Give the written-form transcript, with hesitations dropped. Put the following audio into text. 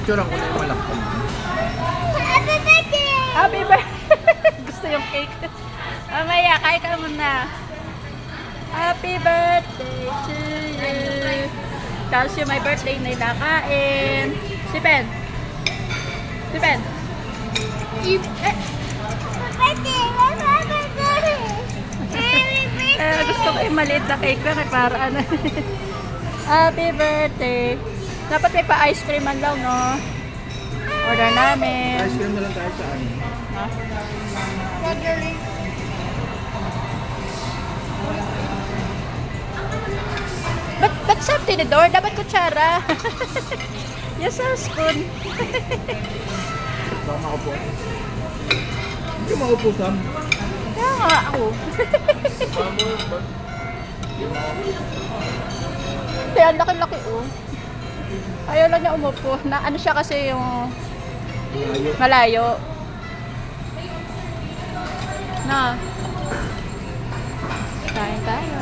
Pipicturean ko na yung malaki. Happy birthday! Happy birthday! Gusto yung cake. Mamaya, kain ka muna. Happy birthday to you. Tapos yung my birthday nila kain. Si Pen. Si Pen. Birthday! Happy birthday! Gusto ko yung maliit na cake ko. Para ano. Happy birthday. Dapat may pa-ice cream man lang, no? Order namin. Ice cream na lang tayo sa ano. Ha? Ba't sa tinidor? Dapat kutsara. Yes, a spoon. Baka makaupo. Hindi makaupo, Sam. Kaya nga ako. Kaya ang laki-laki, oh. Ayaw lang niya umupo. Na, ano siya kasi yung malayo. Na. Kain tayo.